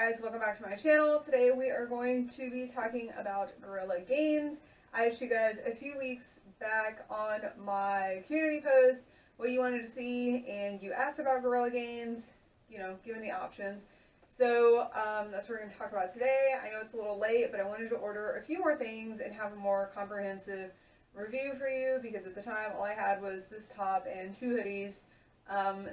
guys, welcome back to my channel. Today we are going to be talking about Gorilla Gainz. I asked you guys a few weeks back on my community post what you wanted to see, and you asked about Gorilla Gainz, you know, given the options. So that's what we're going to talk about today. I know it's a little late, but I wanted to order a few more things and have a more comprehensive review for you, because at the time all I had was this top and two hoodies.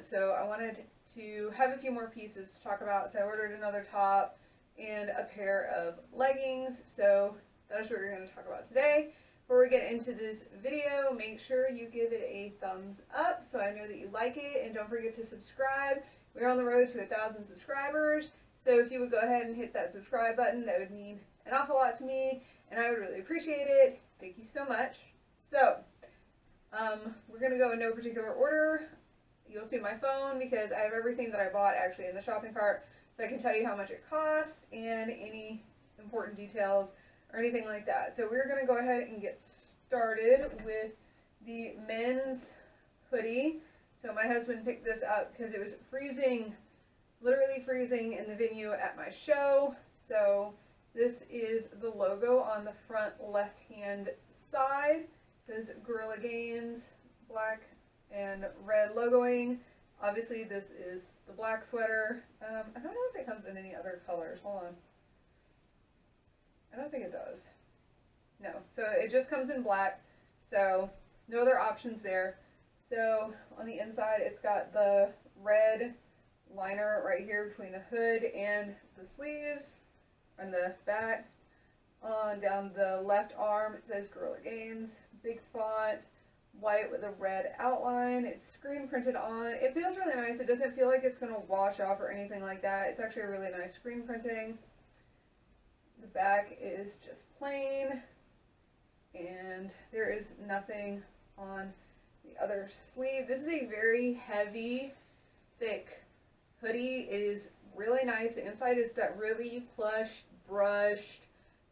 So I wanted to have a few more pieces to talk about, so I ordered another top and a pair of leggings. So that's what we're going to talk about today. Before we get into this video, make sure you give it a thumbs up so I know that you like it, and don't forget to subscribe. We're on the road to 1,000 subscribers, so if you would go ahead and hit that subscribe button, that would mean an awful lot to me, and I would really appreciate it. Thank you so much. So we're going to go in no particular order. You'll see my phone because I have everything that I bought actually in the shopping cart, so I can tell you how much it costs and any important details or anything like that. So we're going to go ahead and get started with the men's hoodie. So my husband picked this up because it was freezing, literally freezing in the venue at my show. So this is the logo on the front left-hand side. It says Gorilla Gainz, black and red logoing. Obviously this is the black sweater. I don't know if it comes in any other colors. Hold on. I don't think it does. No, so it just comes in black, so no other options there. So on the inside it's got the red liner right here between the hood and the sleeves and the back. On down the left arm it says Gorilla Gainz, big font, white with a red outline. It's screen printed on. It feels really nice. It doesn't feel like it's going to wash off or anything like that. It's actually a really nice screen printing. The back is just plain, and there is nothing on the other sleeve. This is a very heavy, thick hoodie. It is really nice. The inside is that really plush, brushed,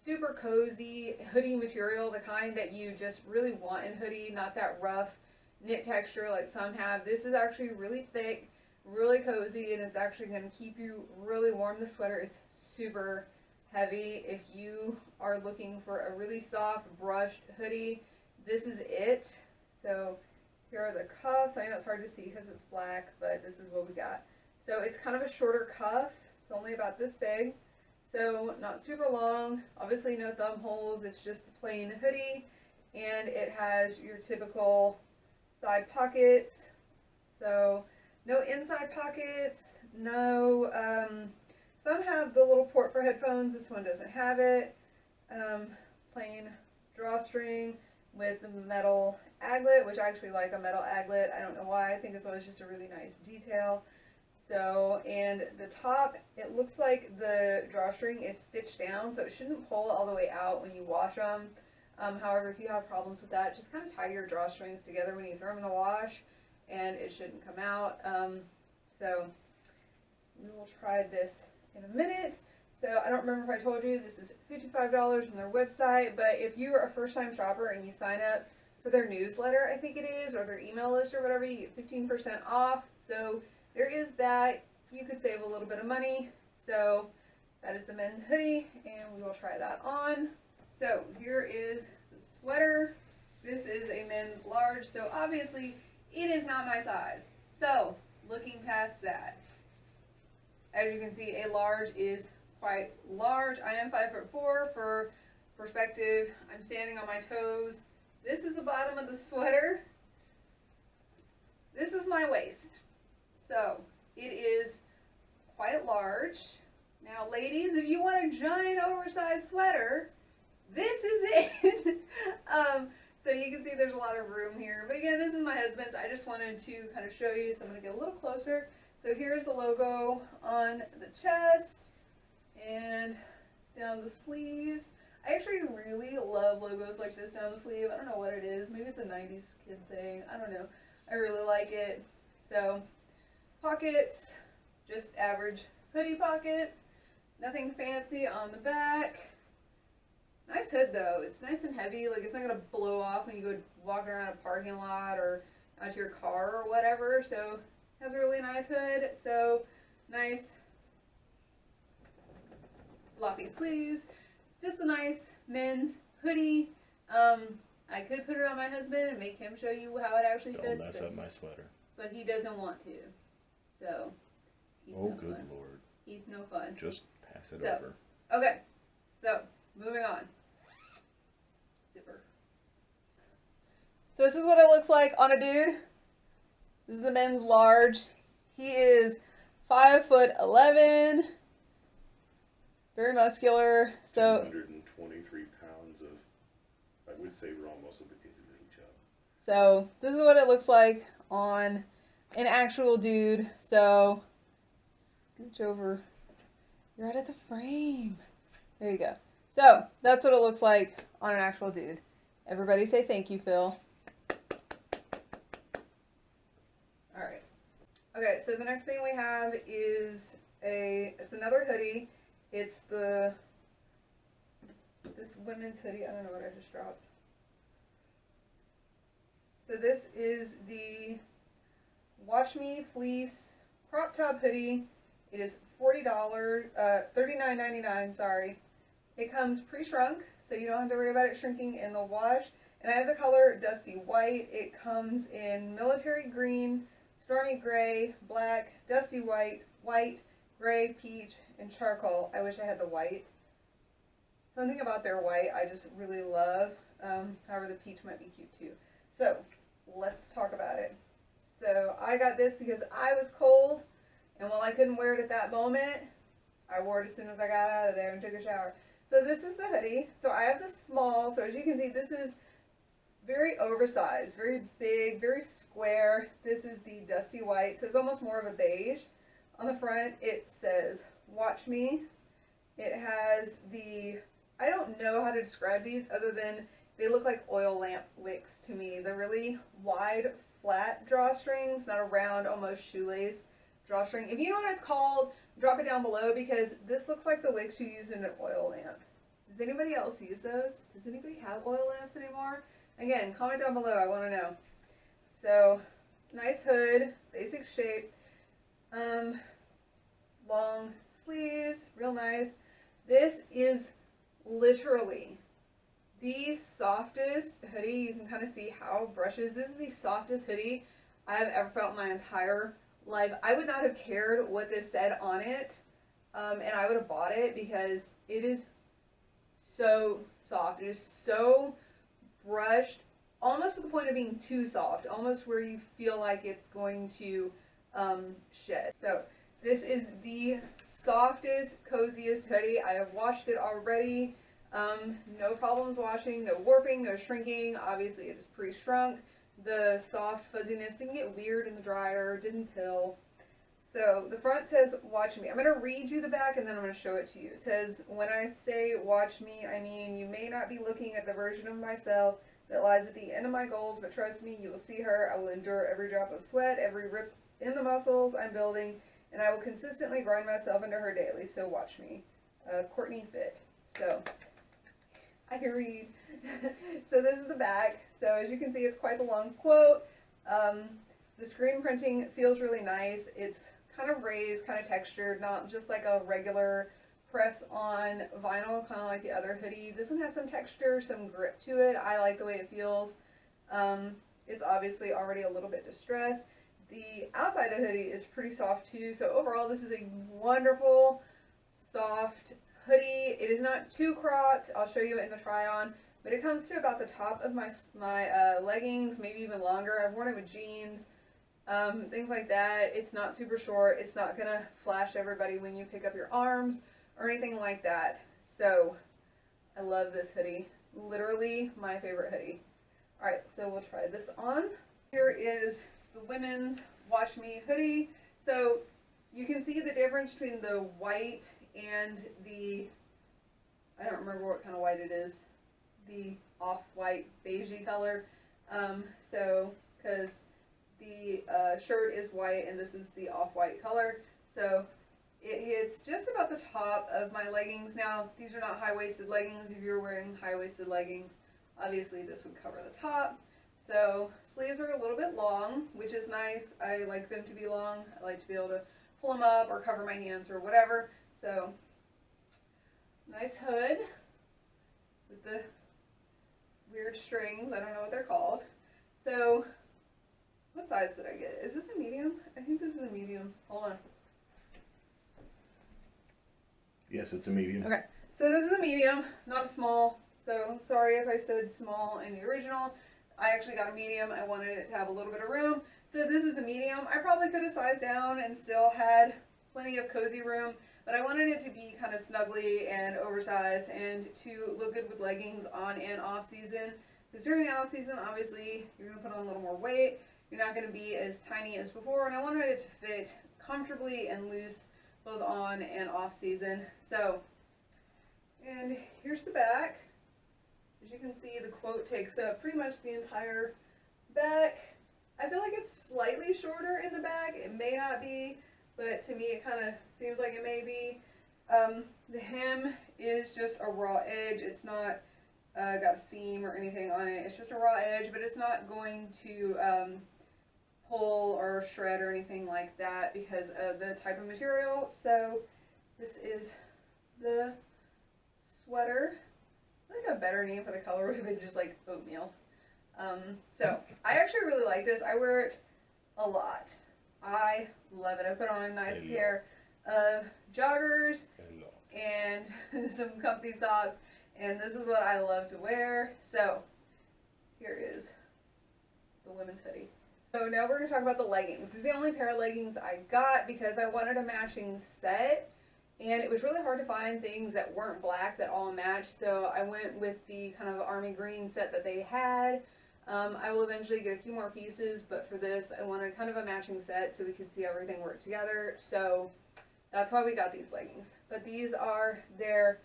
super cozy hoodie material, the kind that you just really want in hoodie, not that rough knit texture like some have. This is actually really thick, really cozy, and it's actually going to keep you really warm. The sweater is super heavy. If you are looking for a really soft brushed hoodie, this is it. So here are the cuffs. I know it's hard to see because it's black, but this is what we got. So it's kind of a shorter cuff. It's only about this big. So not super long, obviously no thumb holes, it's just a plain hoodie, and it has your typical side pockets. So no inside pockets, no, some have the little port for headphones, this one doesn't have it. Plain drawstring with the metal aglet, which I actually like a metal aglet. I don't know why, I think it's always just a really nice detail. So, and the top, it looks like the drawstring is stitched down, so it shouldn't pull all the way out when you wash them. However, if you have problems with that, just kind of tie your drawstrings together when you throw them in the wash, and it shouldn't come out. So, we will try this in a minute. So, I don't remember if I told you, this is $55 on their website, but if you are a first-time shopper and you sign up for their newsletter, I think it is, or their email list or whatever, you get 15% off. So, there is that. You could save a little bit of money. So that is the men's hoodie, and we will try that on. So here is the sweater. This is a men's large, so obviously it is not my size. So looking past that, as you can see, a large is quite large. I am 5'4". For perspective, I'm standing on my toes. This is the bottom of the sweater. This is my waist. So it is quite large. Now ladies, if you want a giant oversized sweater, this is it. So you can see there's a lot of room here. But again, this is my husband's. I just wanted to kind of show you, so I'm going to get a little closer. So here's the logo on the chest and down the sleeves. I actually really love logos like this down the sleeve. I don't know what it is. Maybe it's a 90s kid thing. I don't know. I really like it. So pockets, just average hoodie pockets, nothing fancy on the back. Nice hood though, it's nice and heavy, like it's not going to blow off when you go walking around a parking lot or out to your car or whatever. So has a really nice hood, so nice floppy sleeves. Just a nice men's hoodie. I could put it on my husband and make him show you how it actually fits. Don't mess up my sweater. But he doesn't want to. So, he's oh, no good fun. Lord. He's no fun. Just pass it over. Okay, so, moving on. Zipper. So this is what it looks like on a dude. This is the men's large. He is 5'11", very muscular. So 223 pounds of, I would say, raw muscle, but he's a little chub. So this is what it looks like on an actual dude. So scooch over. You're out of the frame. There you go. So that's what it looks like on an actual dude. Everybody say thank you, Phil. Alright. Okay, so the next thing we have is it's another hoodie. It's this women's hoodie. I don't know what I just dropped. So this is the Wash Me Fleece crop top hoodie. It is $40, $39.99, sorry. It comes pre-shrunk, so you don't have to worry about it shrinking in the wash. And I have the color Dusty White. It comes in military green, stormy gray, black, dusty white, white, gray, peach, and charcoal. I wish I had the white. Something about their white I just really love. However, the peach might be cute too. So, let's talk about it. So, I got this because I was cold, and while I couldn't wear it at that moment, I wore it as soon as I got out of there and took a shower. So this is the hoodie. So I have the small, so as you can see, this is very oversized, very big, very square. This is the Dusty White, so it's almost more of a beige. On the front, it says, Watch Me. It has I don't know how to describe these other than they look like oil lamp wicks to me. They're really wide, flat drawstrings, not a round, almost shoelace drawstring. If you know what it's called, drop it down below because this looks like the wicks you use in an oil lamp. Does anybody else use those? Does anybody have oil lamps anymore? Again, comment down below, I want to know. So, nice hood, basic shape, long sleeves, real nice. This is literally the softest hoodie. You can kind of see how it brushes. This is the softest hoodie I have ever felt in my entire life. I would not have cared what this said on it, and I would have bought it because it is so soft. It is so brushed, almost to the point of being too soft, almost where you feel like it's going to shed. So this is the softest, coziest hoodie. I have washed it already. No problems washing, no warping, no shrinking. Obviously it is pre-shrunk. The soft fuzziness didn't get weird in the dryer, didn't pill. So the front says, Watch Me. I'm going to read you the back and then I'm going to show it to you. It says, when I say watch me, I mean you may not be looking at the version of myself that lies at the end of my goals, but trust me, you will see her. I will endure every drop of sweat, every rip in the muscles I'm building, and I will consistently grind myself into her daily. So watch me. Courtney Fit. So I can read. So this is the back. So as you can see, it's quite the long quote. The screen printing feels really nice. It's kind of raised, kind of textured, not just like a regular press-on vinyl, kind of like the other hoodie. This one has some texture, some grip to it. I like the way it feels. It's obviously already a little bit distressed. The outside of the hoodie is pretty soft too. So overall, this is a wonderful, soft hoodie. It is not too cropped. I'll show you it in the try-on. But it comes to about the top of my leggings, maybe even longer. I've worn it with jeans, things like that. It's not super short. It's not going to flash everybody when you pick up your arms or anything like that. So, I love this hoodie. Literally my favorite hoodie. Alright, so we'll try this on. Here is the women's Wash Me hoodie. So, you can see the difference between the white and the, I don't remember what kind of white it is. The off-white beigey color. Because the shirt is white and this is the off-white color. So it's just about the top of my leggings. Now, these are not high-waisted leggings. If you're wearing high-waisted leggings, obviously this would cover the top. So sleeves are a little bit long, which is nice. I like them to be long. I like to be able to pull them up or cover my hands or whatever. So hood with the weird strings. I don't know what they're called. So, what size did I get? Is this a medium? I think this is a medium. Hold on. Yes, it's a medium. Okay, so this is a medium, not a small. So, sorry if I said small in the original. I actually got a medium. I wanted it to have a little bit of room. So this is the medium. I probably could have sized down and still had plenty of cozy room, but I wanted it to be kind of snuggly and oversized and to look good with leggings on and off season. Because during the off season, obviously, you're going to put on a little more weight. You're not going to be as tiny as before, and I wanted it to fit comfortably and loose both on and off season. So, and here's the back. As you can see, the quote takes up pretty much the entire back. I feel like it's slightly shorter in the back. It may not be, but to me it kind of seems like it may be. The hem is just a raw edge. It's not got a seam or anything on it. It's just a raw edge, but it's not going to pull or shred or anything like that because of the type of material. So this is the sweater. I think a better name for the color would have been just like oatmeal. So I actually really like this. I wear it a lot. I love it. I put on a nice pair of joggers and some comfy socks, and this is what I love to wear. So here is the women's hoodie. So now we're going to talk about the leggings. This is the only pair of leggings I got because I wanted a matching set, and it was really hard to find things that weren't black that all matched, so I went with the kind of army green set that they had. I will eventually get a few more pieces, but for this I wanted kind of a matching set so we could see everything work together, so that's why we got these leggings. But these are their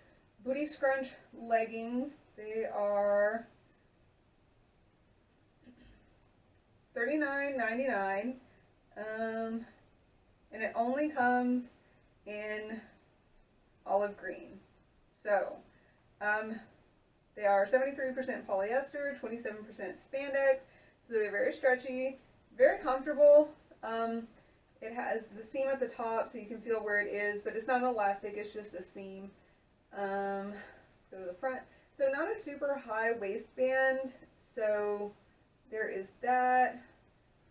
booty scrunch leggings. They are $39.99, and it only comes in olive green. So, they are 73% polyester, 27% spandex, so they're very stretchy, very comfortable. It has the seam at the top so you can feel where it is, but it's not elastic, it's just a seam. Let's go to the front. So not a super high waistband, so there is that.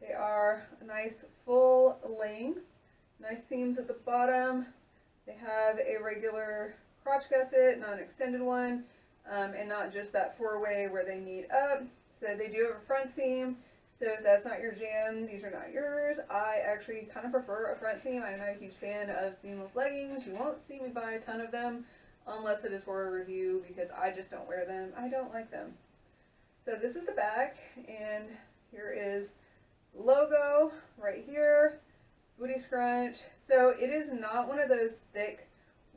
They are a nice full length, nice seams at the bottom. They have a regular crotch gusset, not an extended one. And not just that four-way where they meet up. So they do have a front seam, so if that's not your jam, these are not yours. I actually kind of prefer a front seam. I'm not a huge fan of seamless leggings. You won't see me buy a ton of them unless it is for a review because I just don't wear them. I don't like them. So this is the back, and here is the logo right here, booty scrunch. So it is not one of those thick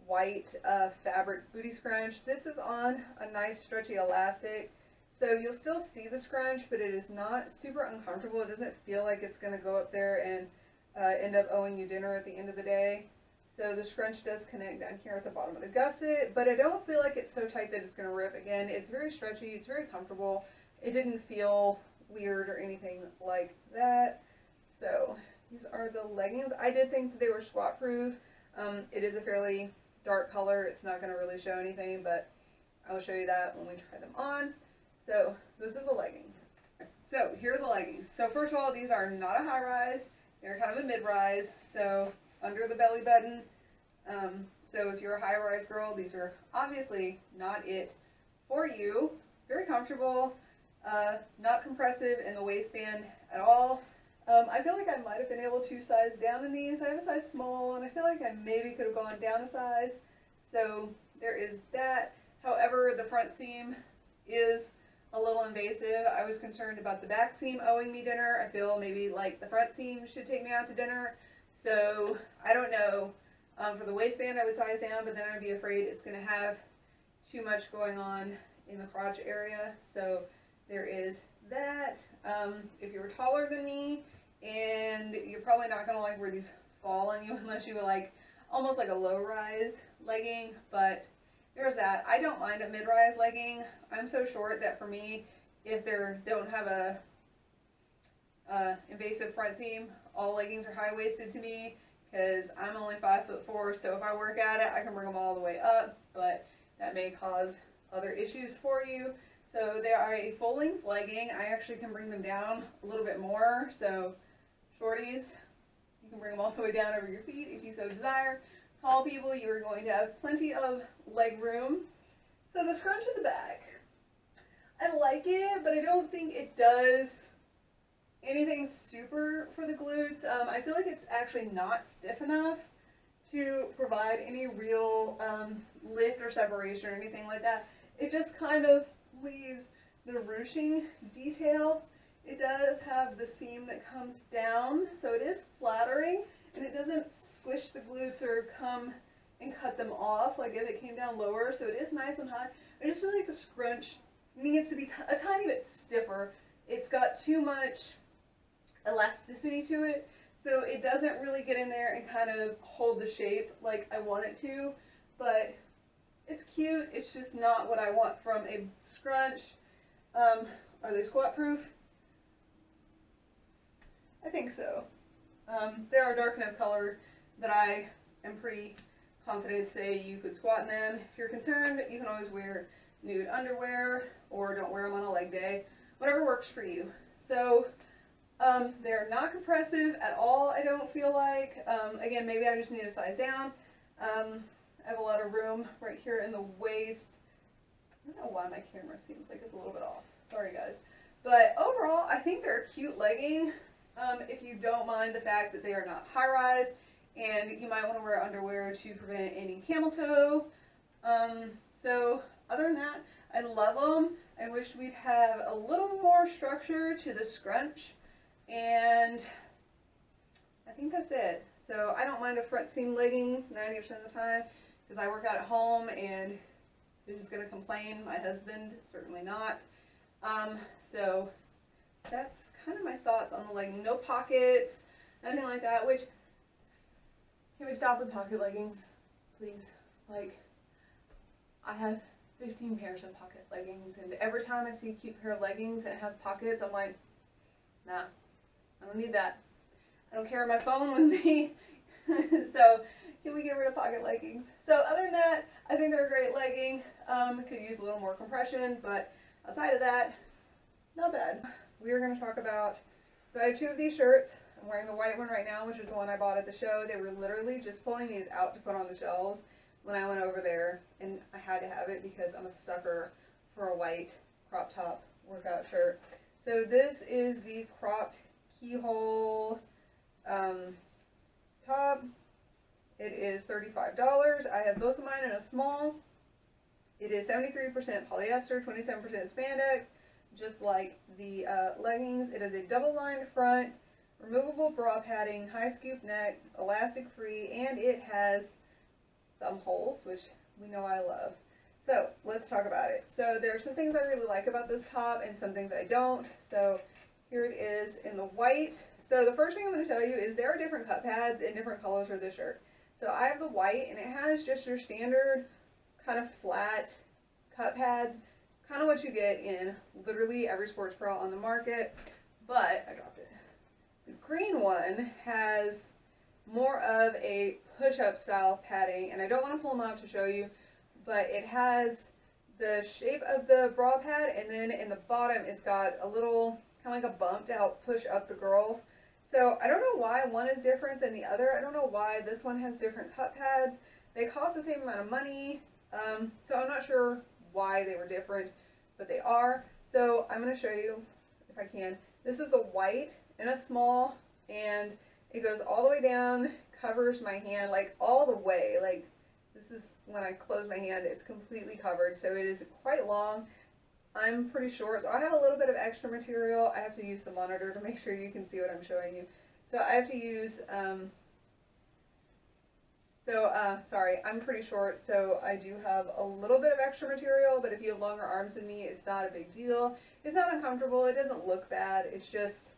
white fabric booty scrunch. This is on a nice stretchy elastic, so you'll still see the scrunch, but it is not super uncomfortable. It doesn't feel like it's going to go up there and end up owing you dinner at the end of the day. So the scrunch does connect down here at the bottom of the gusset, but I don't feel like it's so tight that it's going to rip. Again, it's very stretchy, it's very comfortable. It didn't feel weird or anything like that. So these are the leggings. I did think that they were squat proof. It is a fairly dark color. It's not going to really show anything, but I will show you that when we try them on. So those are the leggings. So here are the leggings. So first of all, these are not a high rise. They're kind of a mid rise. So under the belly button. So if you're a high rise girl, these are obviously not it for you. Very comfortable, not compressive in the waistband at all. I feel like I might have been able to size down in these. I have a size small, and I feel like I maybe could have gone down a size. So there is that. However, the front seam is a little invasive. I was concerned about the back seam owing me dinner. I feel maybe like the front seam should take me out to dinner. So I don't know. For the waistband, I would size down, but then I'd be afraid it's going to have too much going on in the crotch area. So there is that. If you're taller than me, and you're probably not going to like where these fall on you unless you like almost like a low-rise legging, but there's that. I don't mind a mid-rise legging. I'm so short that for me, if they don't have a invasive front seam, all leggings are high-waisted to me because I'm only 5'4", so if I work at it, I can bring them all the way up, but that may cause other issues for you. So they are a full-length legging. I actually can bring them down a little bit more. So shorties, you can bring them all the way down over your feet if you so desire. Tall people, you are going to have plenty of leg room. So the scrunch at the back, I like it, but I don't think it does anything super for the glutes. I feel like it's actually not stiff enough to provide any real lift or separation or anything like that. It just kind of leaves the ruching detail. It does have the seam that comes down, so it is flattering, and it doesn't squish the glutes or come and cut them off like if it came down lower, so it is nice and high. I just feel like the scrunch needs to be a tiny bit stiffer. It's got too much elasticity to it, so it doesn't really get in there and kind of hold the shape like I want it to, but it's cute. It's just not what I want from a scrunch. Are they squat proof? I think so. They are dark enough color that I am pretty confident to say you could squat in them. If you're concerned, you can always wear nude underwear or don't wear them on a leg day. Whatever works for you. So they're not compressive at all, I don't feel like. Again, maybe I just need to size down. I have a lot of room right here in the waist. I don't know why my camera seems like it's a little bit off. Sorry guys. But overall, I think they're a cute legging. If you don't mind the fact that they are not high-rise, and you might want to wear underwear to prevent any camel toe. So other than that, I love them. I wish we'd have a little more structure to the scrunch, and I think that's it. So I don't mind a front seam legging 90% of the time because I work out at home, and who's going to complain? My husband, certainly not. So that's kind of my thoughts on the legging. No pockets, nothing like that, which, can we stop with pocket leggings, please? Like, I have 15 pairs of pocket leggings, and every time I see a cute pair of leggings and it has pockets, I'm like, nah, I don't need that. I don't carry my phone with me. So can we get rid of pocket leggings? So other than that, I think they're a great legging. Could use a little more compression, but outside of that, not bad. We are going to talk about, so I have two of these shirts. I'm wearing the white one right now, which is the one I bought at the show. They were literally just pulling these out to put on the shelves when I went over there, and I had to have it because I'm a sucker for a white crop top workout shirt. So this is the cropped keyhole top. It is $35. I have both of mine in a small. It is 73% polyester, 27% spandex, just like the leggings. It is a double-lined front, removable bra padding, high scoop neck, elastic free, and it has thumb holes, which we know I love. So let's talk about it. So there are some things I really like about this top and some things I don't. So here it is in the white. So the first thing I'm going to tell you is there are different cut pads in different colors for this shirt. So I have the white, and it has just your standard kind of flat cut pads, kind of what you get in literally every sports bra on the market. But I dropped it. The green one has more of a push-up style padding, and I don't want to pull them out to show you, but it has the shape of the bra pad, and then in the bottom it's got a little kind of like a bump to help push up the girls. So I don't know why one is different than the other. I don't know why this one has different cut pads. They cost the same amount of money, so I'm not sure why they were different, but they are. So I'm going to show you, if I can. This is the white in a small, and it goes all the way down, covers my hand, like all the way. Like, this is when I close my hand, it's completely covered, so it is quite long. I'm pretty short, so I have a little bit of extra material. I have to use the monitor to make sure you can see what I'm showing you. So I have to use, sorry, I'm pretty short, so I do have a little bit of extra material, but if you have longer arms than me, it's not a big deal. It's not uncomfortable, it doesn't look bad, it's just,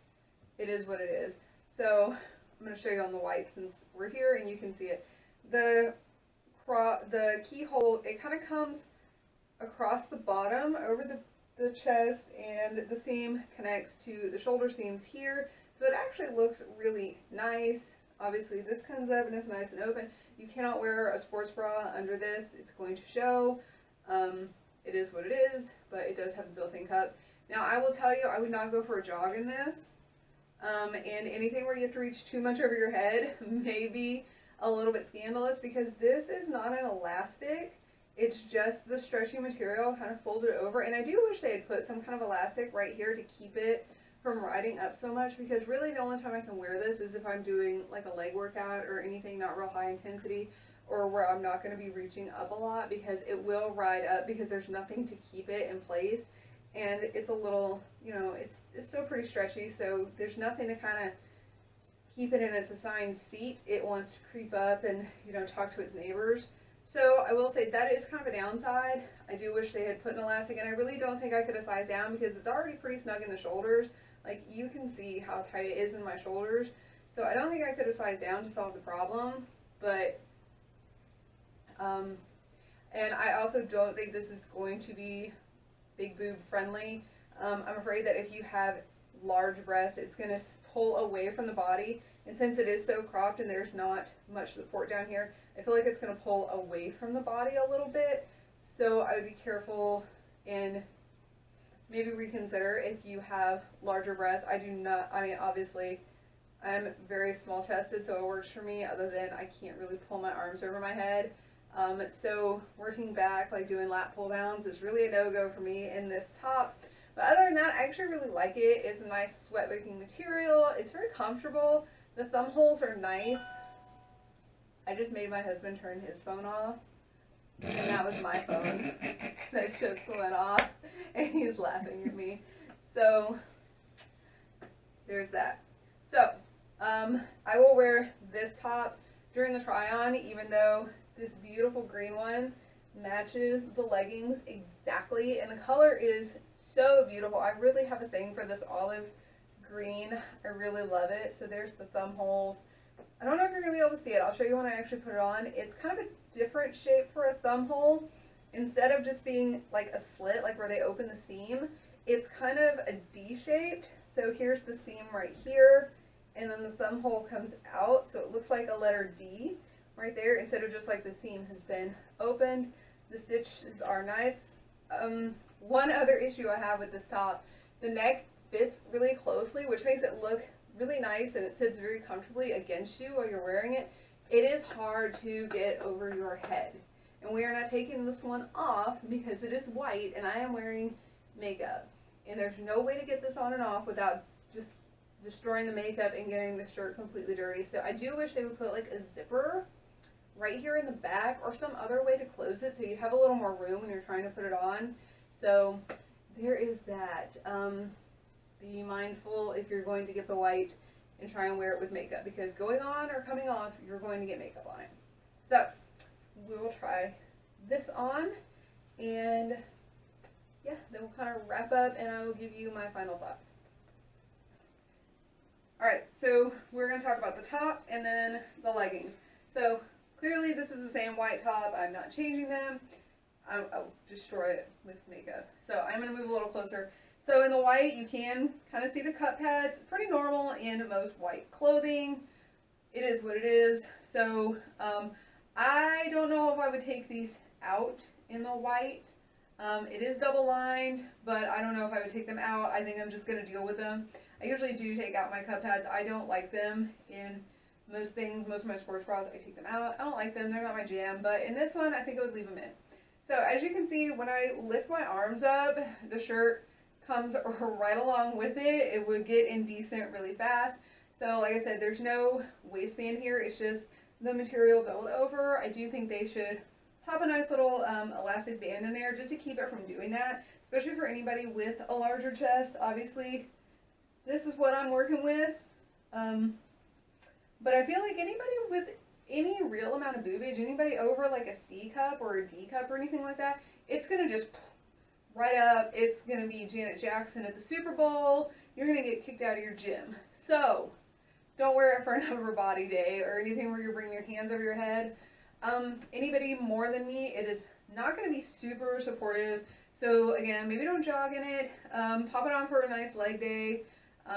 it is what it is. So I'm going to show you on the white since we're here and you can see it. The keyhole, it kind of comes across the bottom over the chest, and the seam connects to the shoulder seams here, so it actually looks really nice. Obviously this comes up and it's nice and open. You cannot wear a sports bra under this, it's going to show. It is what it is, but it does have the built-in cups. Now, I will tell you, I would not go for a jog in this. And anything where you have to reach too much over your head may be a little bit scandalous, because this is not an elastic. It's just the stretchy material kind of folded over. And I do wish they had put some kind of elastic right here to keep it from riding up so much, because really the only time I can wear this is if I'm doing like a leg workout or anything not real high intensity, or where I'm not going to be reaching up a lot, because it will ride up because there's nothing to keep it in place. And it's a little, you know, it's still pretty stretchy, so there's nothing to kind of keep it in its assigned seat. It wants to creep up and, you know, talk to its neighbors. So I will say that is kind of a downside. I do wish they had put an elastic, and I really don't think I could have sized down, because it's already pretty snug in the shoulders. Like, you can see how tight it is in my shoulders. So I don't think I could have sized down to solve the problem, but, and I also don't think this is going to be big boob friendly. I'm afraid that if you have large breasts, it's going to pull away from the body, and since it is so cropped and there's not much support down here, I feel like it's going to pull away from the body a little bit. So I would be careful and maybe reconsider if you have larger breasts. I do not, I mean, obviously I'm very small chested, so it works for me, other than I can't really pull my arms over my head. So working back, like doing lat pull downs, is really a no-go for me in this top. But other than that, I actually really like it. It's a nice sweat-wicking material. It's very comfortable. The thumb holes are nice. I just made my husband turn his phone off, and that was my phone that just went off, and he's laughing at me. So there's that. So I will wear this top during the try-on, even though this beautiful green one matches the leggings exactly, and the color is so beautiful. I really have a thing for this olive green. I really love it. So there's the thumb holes. I don't know if you're going to be able to see it. I'll show you when I actually put it on. It's kind of a different shape for a thumb hole. Instead of just being like a slit, like where they open the seam, it's kind of a D-shaped. So here's the seam right here, and then the thumb hole comes out, so it looks like a letter D right there, instead of just like the seam has been opened. The stitches are nice. One other issue I have with this top, the neck fits really closely, which makes it look really nice, and it sits very comfortably against you while you're wearing it. It is hard to get over your head, and we are not taking this one off because it is white and I am wearing makeup, and there's no way to get this on and off without just destroying the makeup and getting the shirt completely dirty. So I do wish they would put like a zipper right here in the back, or some other way to close it so you have a little more room when you're trying to put it on. So there is that. Be mindful if you're going to get the white and try and wear it with makeup, because going on or coming off, you're going to get makeup on it. So we will try this on, and yeah, then we'll kind of wrap up and I will give you my final thoughts. Alright, so we're going to talk about the top and then the leggings. So clearly this is the same white top. I'm not changing them. I'll destroy it with makeup. So I'm going to move a little closer. So in the white, you can kind of see the cut pads. It's pretty normal in most white clothing. It is what it is. So I don't know if I would take these out in the white. It is double lined, but I don't know if I would take them out. I think I'm just going to deal with them. I usually do take out my cut pads. I don't like them in most things. Most of my sports bras, I take them out. I don't like them. They're not my jam. But in this one, I think I would leave them in. So as you can see, when I lift my arms up, the shirt comes right along with it. It would get indecent really fast. So like I said, there's no waistband here. It's just the material built over. I do think they should pop a nice little elastic band in there just to keep it from doing that, especially for anybody with a larger chest. Obviously, this is what I'm working with. But I feel like anybody with any real amount of boobage, anybody over like a C cup or a D cup or anything like that, it's going to just right up. It's going to be Janet Jackson at the Super Bowl. You're going to get kicked out of your gym. So don't wear it for an upper body day or anything where you're bringing your hands over your head. Anybody more than me, it is not going to be super supportive. So again, maybe don't jog in it. Pop it on for a nice leg day.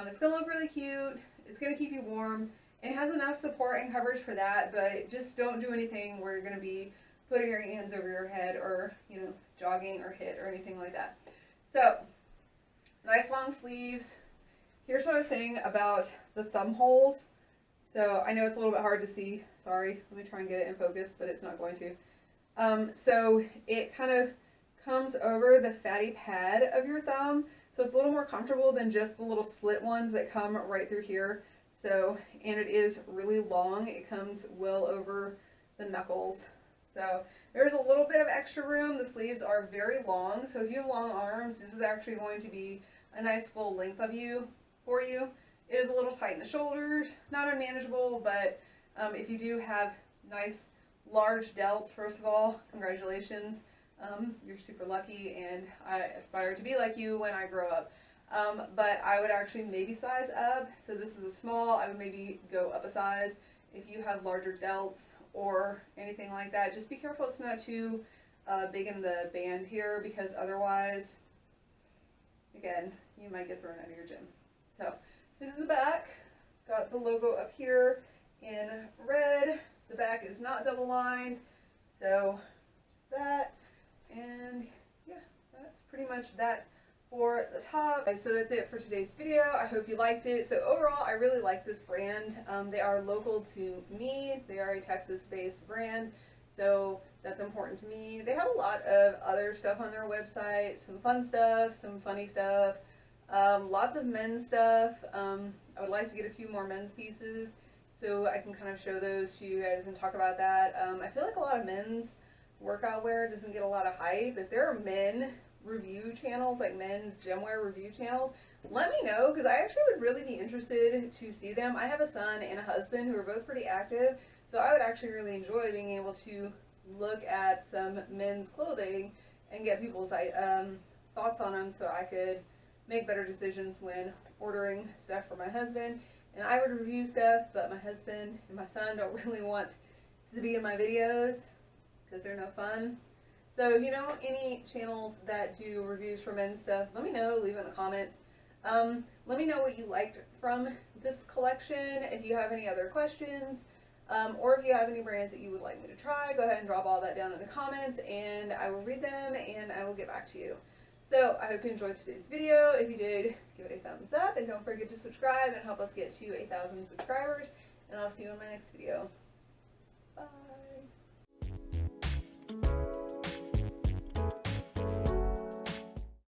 It's going to look really cute. It's going to keep you warm. It has enough support and coverage for that, but just don't do anything where you're going to be putting your hands over your head or, you know, jogging or hit or anything like that. So, nice long sleeves. Here's what I was saying about the thumb holes. So I know it's a little bit hard to see. Sorry, let me try and get it in focus, but it's not going to. So it kind of comes over the fatty pad of your thumb. So it's a little more comfortable than just the little slit ones that come right through here. So, and it is really long. It comes well over the knuckles. So there's a little bit of extra room. The sleeves are very long. So if you have long arms, this is actually going to be a nice full length of you for you. It is a little tight in the shoulders, not unmanageable, but if you do have nice large delts, first of all, congratulations. You're super lucky, and I aspire to be like you when I grow up. But I would actually maybe size up. So this is a small. I would maybe go up a size. If you have larger delts or anything like that, just be careful it's not too big in the band here, because otherwise, again, you might get thrown out of your gym. So this is the back. Got the logo up here in red. The back is not double lined. So just that. And yeah, that's pretty much that for the top. So that's it for today's video. I hope you liked it. So overall, I really like this brand. They are local to me. They are a Texas-based brand, so that's important to me. They have a lot of other stuff on their website, some fun stuff, some funny stuff, lots of men's stuff. I would like to get a few more men's pieces so I can kind of show those to you guys and talk about that. I feel like a lot of men's workout wear doesn't get a lot of hype. If there are men review channels, like men's gym wear review channels, let me know, because I actually would really be interested to see them. I have a son and a husband who are both pretty active, so I would actually really enjoy being able to look at some men's clothing and get people's thoughts on them, so I could make better decisions when ordering stuff for my husband. And I would review stuff, but my husband and my son don't really want to be in my videos because they're no fun. So if you know any channels that do reviews for men's stuff, let me know, leave it in the comments. Let me know what you liked from this collection. If you have any other questions, or if you have any brands that you would like me to try, go ahead and drop all that down in the comments, and I will read them and I will get back to you. So I hope you enjoyed today's video. If you did, give it a thumbs up, and don't forget to subscribe and help us get to 1,000 subscribers, and I'll see you in my next video. Bye.